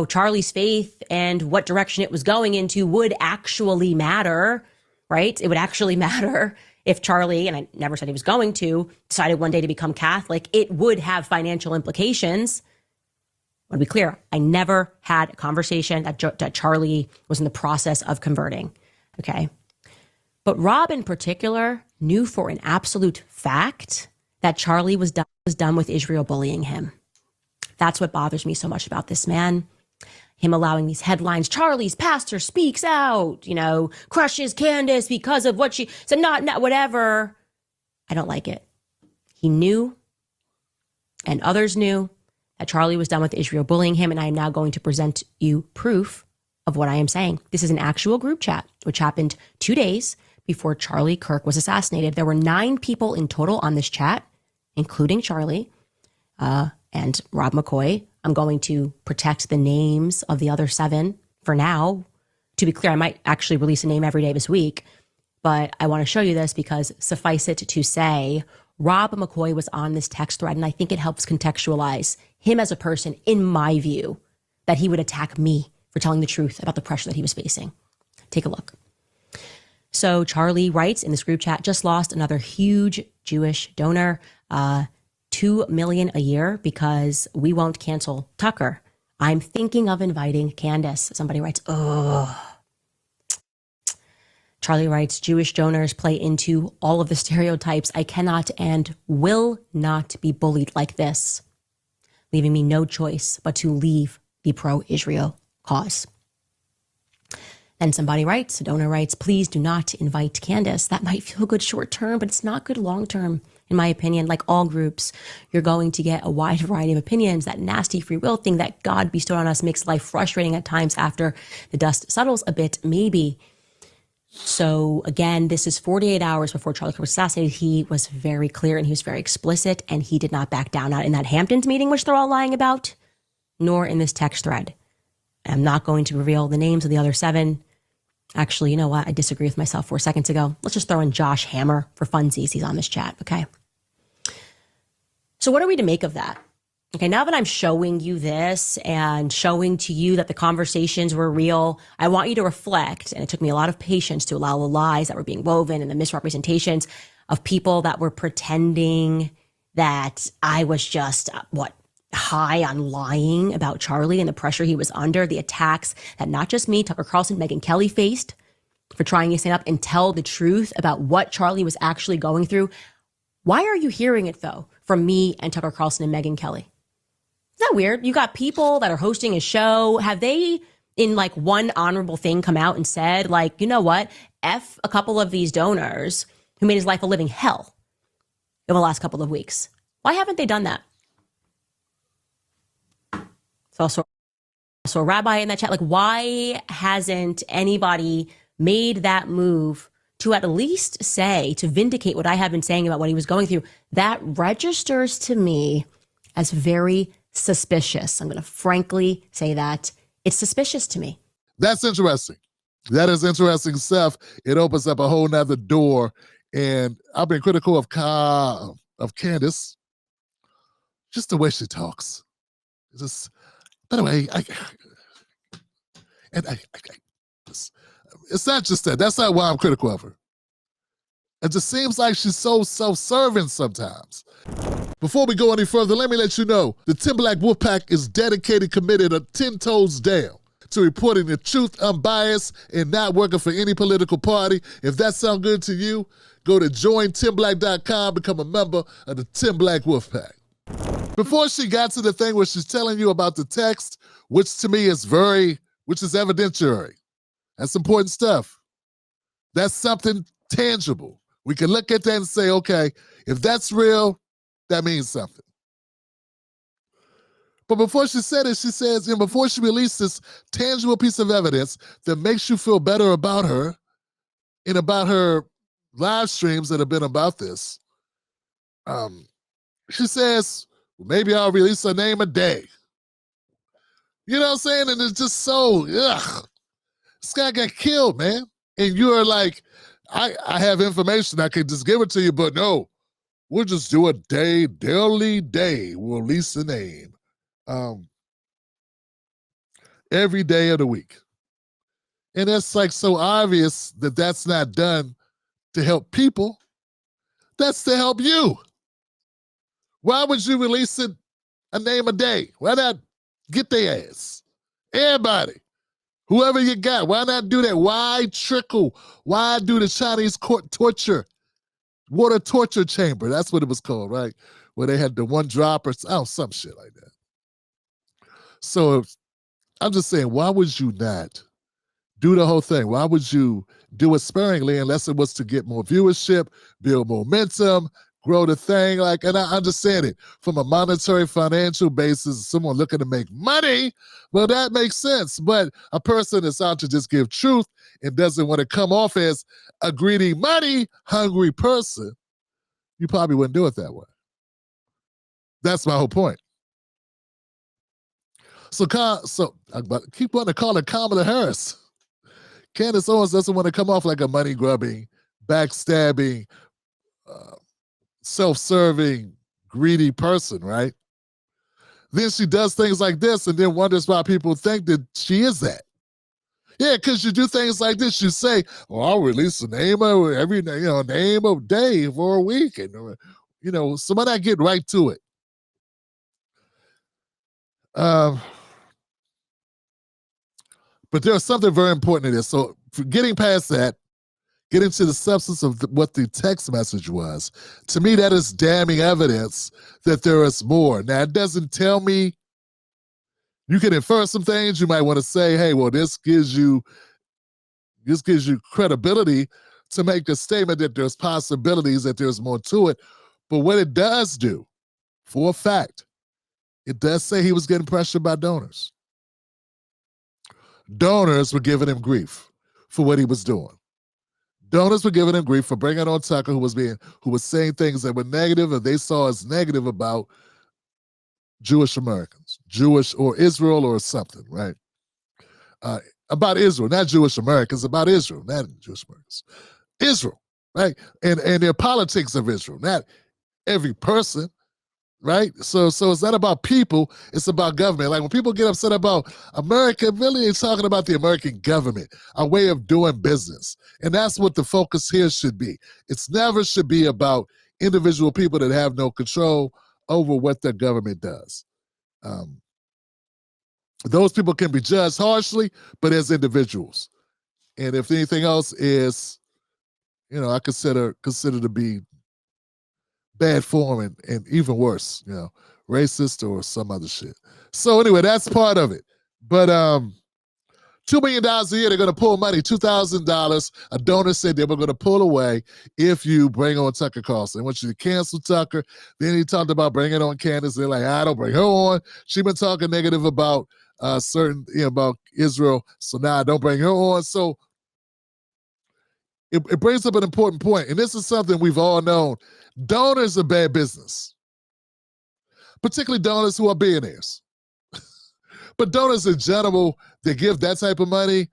Charlie's faith and what direction it was going into would actually matter, right? It would actually matter if Charlie, and I never said he was going to, decided one day to become Catholic. It would have financial implications. I want to be clear, I never had a conversation that Charlie was in the process of converting, okay? But Rob in particular knew for an absolute fact that Charlie was done with Israel bullying him. That's what bothers me so much about this man. Him allowing these headlines, Charlie's pastor speaks out, crushes Candace because of what she said, not whatever. I don't like it. He knew, and others knew, that Charlie was done with Israel bullying him, and I am now going to present you proof of what I am saying. This is an actual group chat, which happened 2 days before Charlie Kirk was assassinated. There were 9 people in total on this chat, including Charlie and Rob McCoy. I'm going to protect the names of the other 7 for now. To be clear, I might actually release a name every day this week, but I want to show you this because suffice it to say, Rob McCoy was on this text thread, and I think it helps contextualize him as a person, in my view, that he would attack me for telling the truth about the pressure that he was facing. Take a look. So Charlie writes in this group chat, just lost another huge Jewish donor, $2 million a year because we won't cancel Tucker. I'm thinking of inviting Candace. Somebody writes, oh. Charlie writes, Jewish donors play into all of the stereotypes. I cannot and will not be bullied like this, leaving me no choice but to leave the pro-Israel cause. Then somebody writes, a donor writes, please do not invite Candace. That might feel good short term, but it's not good long term. In my opinion, like all groups, you're going to get a wide variety of opinions. That nasty free will thing that God bestowed on us makes life frustrating at times after the dust settles a bit, maybe. So again, this is 48 hours before Charlie Kirk was assassinated. He was very clear and he was very explicit, and he did not back down, not in that Hamptons meeting, which they're all lying about, nor in this text thread. I'm not going to reveal the names of the other 7. Actually, you know what? I disagree with myself 4 seconds ago. Let's just throw in Josh Hammer for funsies. He's on this chat, okay? So what are we to make of that? Okay, now that I'm showing you this and showing to you that the conversations were real, I want you to reflect, and it took me a lot of patience to allow the lies that were being woven and the misrepresentations of people that were pretending that I was just, high on lying about Charlie and the pressure he was under, the attacks that not just me, Tucker Carlson, Megyn Kelly faced for trying to stand up and tell the truth about what Charlie was actually going through. Why are you hearing it, though, from me and Tucker Carlson and Megyn Kelly? Isn't that weird? You got people that are hosting a show. Have they, in like one honorable thing, come out and said, like, you know what? F a couple of these donors who made his life a living hell in the last couple of weeks. Why haven't they done that? It's also a rabbi in that chat. Like, why hasn't anybody made that move to at least say, to vindicate what I have been saying about what he was going through? That registers to me as very suspicious. I'm going to frankly say that. It's suspicious to me. That's interesting. That is interesting stuff. It opens up a whole nother door. And I've been critical of Candace. Just the way she talks. Just, by the way, it's not just that. That's not why I'm critical of her. It just seems like she's so self-serving sometimes. Before we go any further, let me let you know the Tim Black Wolfpack is dedicated, committed, 10 toes down to reporting the truth, unbiased, and not working for any political party. If that sounds good to you, go to jointimblack.com, become a member of the Tim Black Wolfpack. Before she got to the thing where she's telling you about the text, which to me is which is evidentiary. That's important stuff. That's something tangible. We can look at that and say, okay, if that's real, that means something. But before she said it, she says, and before she released this tangible piece of evidence that makes you feel better about her and about her live streams that have been about this, she says, well, maybe I'll release her name a day. You know what I'm saying? And it's just so, ugh. This guy got killed, man. And you're like, I have information, I can just give it to you, but no, we'll just do a daily day. We'll release the name. every day of the week. And it's like so obvious that that's not done to help people. That's to help you. Why would you release it a name a day? Why not get their ass? Everybody. Whoever you got, why not do that? Why trickle? Why do the Chinese court torture? Water torture chamber. That's what it was called, right? Where they had the one drop or some shit like that. So I'm just saying, why would you not do the whole thing? Why would you do it sparingly unless it was to get more viewership, build momentum, grow the thing? Like, and I understand it from a monetary financial basis, someone looking to make money, well, that makes sense. But a person that's out to just give truth and doesn't want to come off as a greedy, money hungry person, you probably wouldn't do it that way. That's my whole point. So I keep wanting to call her Kamala Harris. Candace Owens doesn't want to come off like a money-grubbing, backstabbing, self-serving, greedy person, right? Then she does things like this and then wonders why people think that she is that. Yeah, because you do things like this. You say, well, I'll release the name of name of day for a week. And, so why not get right to it? But there's something very important in this. So getting past that, getting to the substance of what the text message was, to me, that is damning evidence that there is more. Now, it doesn't tell me. You can infer some things. You might want to say, hey, well, this gives you credibility to make a statement that there's possibilities, that there's more to it. But what it does do, for a fact, it does say he was getting pressured by donors. Donors were giving him grief for what he was doing. Donors were giving him grief for bringing on Tucker, who was saying things that were negative, and they saw as negative about Jewish Americans, Jewish or Israel or something, right? About Israel, not Jewish Americans, about Israel, not Jewish Americans. Israel, right? And their politics of Israel, not every person, right? So it's not about people, it's about government. Like when people get upset about America, really it's talking about the American government, a way of doing business. And that's what the focus here should be. It's never should be about individual people that have no control over what the government does. Those people can be judged harshly, but as individuals. And if anything else is, I consider to be bad form and even worse, racist or some other shit. So anyway, that's part of it. But $2 million a year, they're going to pull money, $2,000. A donor said they were going to pull away if you bring on Tucker Carlson. They want you to cancel Tucker. Then he talked about bringing on Candace. They're like, I don't bring her on. She's been talking negative about about Israel. So now I don't bring her on. So it brings up an important point. And this is something we've all known. Donors are bad business, particularly donors who are billionaires. But donors in general that give that type of money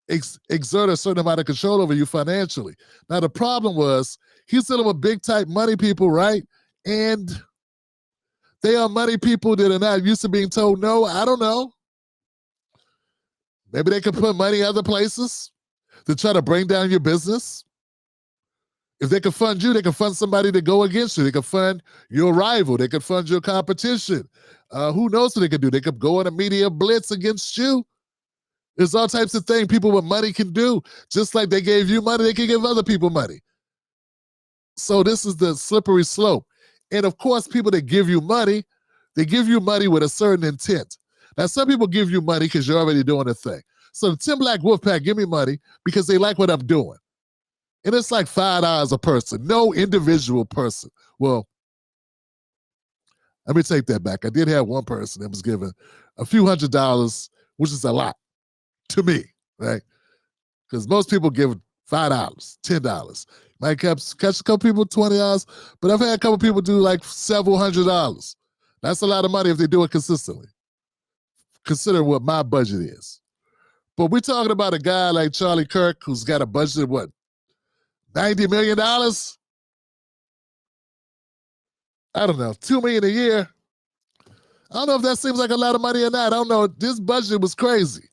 exert a certain amount of control over you financially. Now, the problem was he's dealing with big type money people, right? And they are money people that are not used to being told no. I don't know. Maybe they could put money other places to try to bring down your business. If they can fund you, they can fund somebody to go against you. They can fund your rival. They can fund your competition. Who knows what they could do? They could go on a media blitz against you. There's all types of things people with money can do. Just like they gave you money, they can give other people money. So this is the slippery slope. And of course, people that give you money, they give you money with a certain intent. Now, some people give you money because you're already doing a thing. So the Tim Black Wolfpack give me money because they like what I'm doing. And it's like $5 a person, no individual person. Well, let me take that back. I did have one person that was given a few $100s, which is a lot to me, right? Because most people give $5, $10. Might catch a couple people $20, but I've had a couple people do like several $100s. That's a lot of money if they do it consistently. Consider what my budget is. But we're talking about a guy like Charlie Kirk who's got a budget of what, $90 million? I don't know, $2 million a year. I don't know if that seems like a lot of money or not. I don't know. This budget was crazy.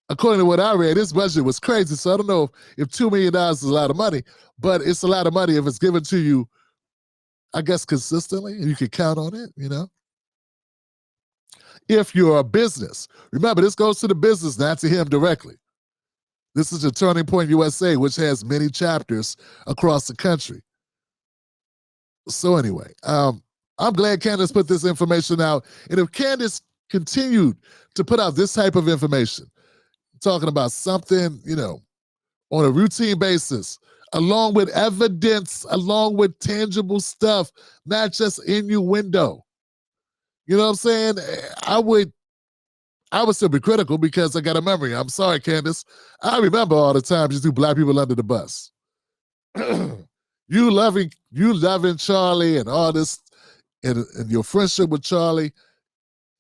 According to what I read, this budget was crazy. So I don't know if $2 million is a lot of money, but it's a lot of money if it's given to you, I guess, consistently, and you can count on it, you know? If you're a business. Remember, this goes to the business, not to him directly. This is the Turning Point USA, which has many chapters across the country. So anyway, I'm glad Candace put this information out. And if Candace continued to put out this type of information, talking about something, you know, on a routine basis, along with evidence, along with tangible stuff, not just innuendo. You know what I'm saying? I would still be critical because I got a memory. I'm sorry, Candace. I remember all the times you threw black people under the bus. you loving Charlie and all this, and your friendship with Charlie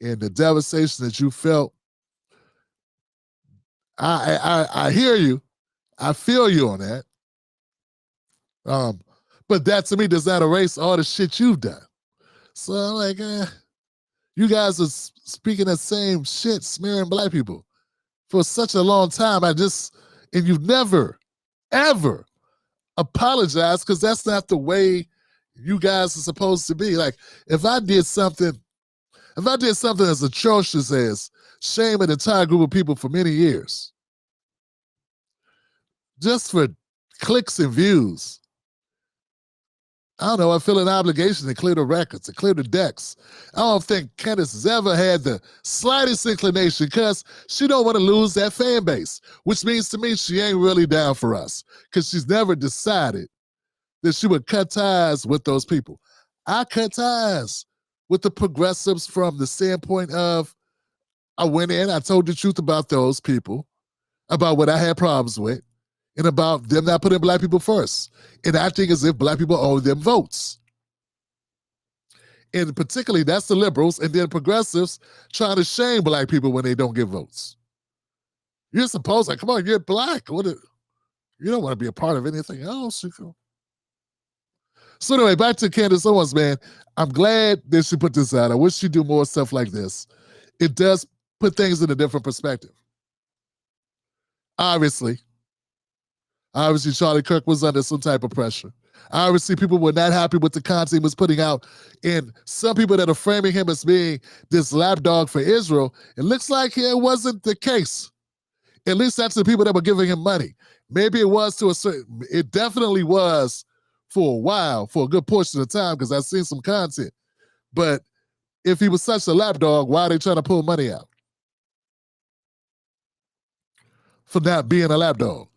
and the devastation that you felt. I hear you. I feel you on that. But that to me does not erase all the shit you've done. So I'm like, you guys are speaking that same shit, smearing black people for such a long time. And you've never, ever apologized, because that's not the way you guys are supposed to be. Like, if I did something as atrocious as shame an entire group of people for many years, just for clicks and views, I don't know, I feel an obligation to clear the records, to clear the decks. I don't think Candace has ever had the slightest inclination, because she don't want to lose that fan base, which means to me she ain't really down for us, because she's never decided that she would cut ties with those people. I cut ties with the progressives from the standpoint of, I went in, I told the truth about those people, about what I had problems with, and about them not putting black people first and acting as if black people owe them votes. And particularly, that's the liberals, and then progressives trying to shame black people when they don't get votes. You're supposed to, come on, you're black. You don't want to be a part of anything else. So anyway, back to Candace Owens, man. I'm glad that she put this out. I wish she'd do more stuff like this. It does put things in a different perspective. Obviously, Charlie Kirk was under some type of pressure. Obviously, people were not happy with the content he was putting out. And some people that are framing him as being this lapdog for Israel, it looks like it wasn't the case. At least that's the people that were giving him money. Maybe it was it definitely was for a while, for a good portion of the time, because I've seen some content. But if he was such a lapdog, why are they trying to pull money out? For not being a lapdog.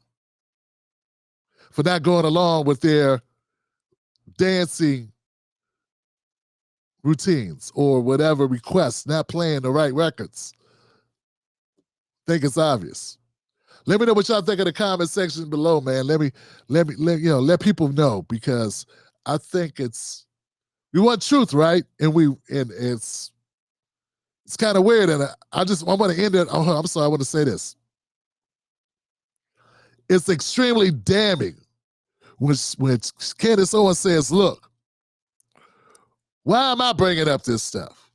For not going along with their dancing routines or whatever requests, not playing the right records. Think it's obvious. Let me know what y'all think in the comment section below, man. Let people know, because I think we want truth, right? And it's kind of weird. And I want to end it. Oh, I'm sorry. I want to say this. It's extremely damning when Candace Owens says, look, why am I bringing up this stuff?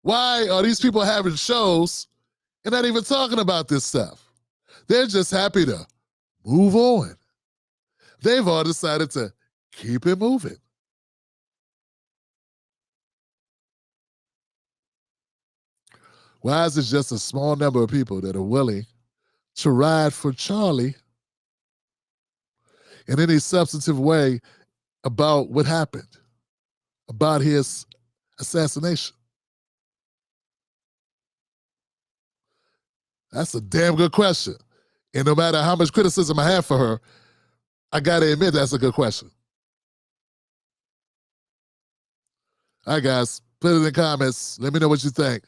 Why are these people having shows and not even talking about this stuff? They're just happy to move on. They've all decided to keep it moving. Why is it just a small number of people that are willing to ride for Charlie in any substantive way about what happened, about his assassination? That's a damn good question. And no matter how much criticism I have for her, I gotta admit that's a good question. All right, guys, put it in the comments. Let me know what you think.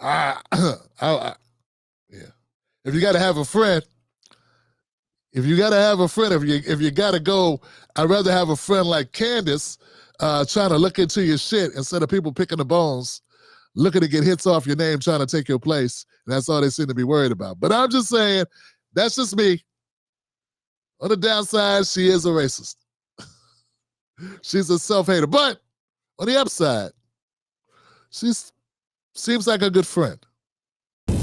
Yeah. If you gotta have a friend, if you gotta go, I'd rather have a friend like Candace trying to look into your shit instead of people picking the bones, looking to get hits off your name, trying to take your place. And that's all they seem to be worried about. But I'm just saying, that's just me. On the downside, she is a racist. She's a self-hater. But on the upside, she seems like a good friend.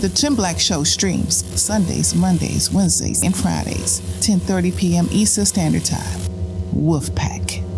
The Tim Black Show streams Sundays, Mondays, Wednesdays, and Fridays, 10:30 p.m. Eastern Standard Time. Wolfpack.